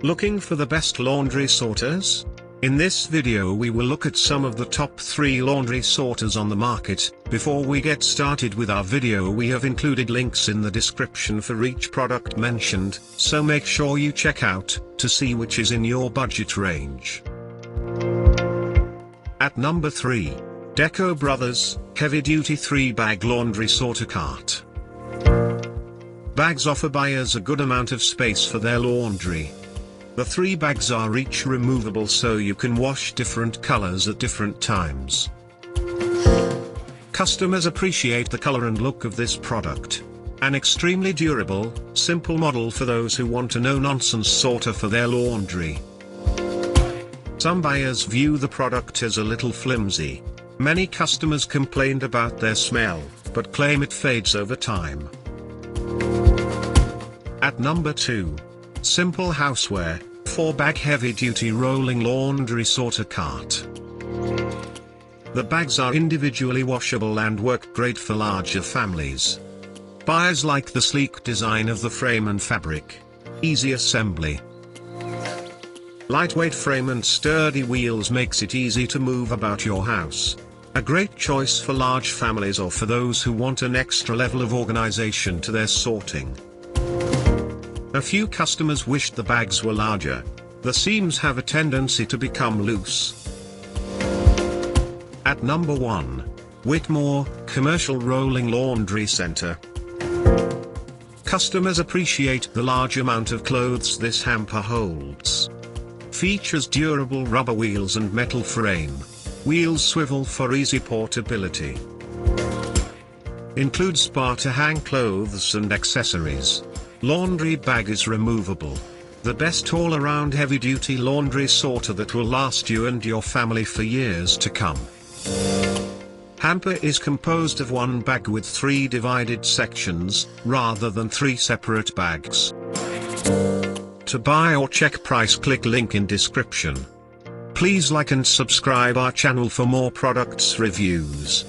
Looking for the best laundry sorters? In this video we will look at some of the top 3 laundry sorters on the market. Before we get started with our video, we have included links in the description for each product mentioned, so make sure you check out to see which is in your budget range. At number 3. Deco Brothers Heavy Duty 3-Bag Laundry Sorter Cart. Bags offer buyers a good amount of space for their laundry. The 3 bags are each removable, so you can wash different colors at different times. Customers appreciate the color and look of this product. An extremely durable, simple model for those who want a no-nonsense sorter for their laundry. Some buyers view the product as a little flimsy. Many customers complained about their smell, but claim it fades over time. At number 2. Simple Houseware 4-Bag Heavy-Duty Rolling Laundry Sorter Cart. The bags are individually washable and work great for larger families. Buyers like the sleek design of the frame and fabric. Easy assembly. Lightweight frame and sturdy wheels makes it easy to move about your house. A great choice for large families or for those who want an extra level of organization to their sorting. A few customers wished the bags were larger. The seams have a tendency to become loose. At number 1. Whitmor Commercial Rolling Laundry Center. Customers appreciate the large amount of clothes this hamper holds. Features durable rubber wheels and metal frame. Wheels swivel for easy portability. Includes spar to hang clothes and accessories. Laundry bag is removable. The best all-around heavy-duty laundry sorter that will last you and your family for years to come. Hamper is composed of 1 bag with 3 divided sections, rather than 3 separate bags. To buy or check price, click link in description. Please like and subscribe our channel for more products reviews.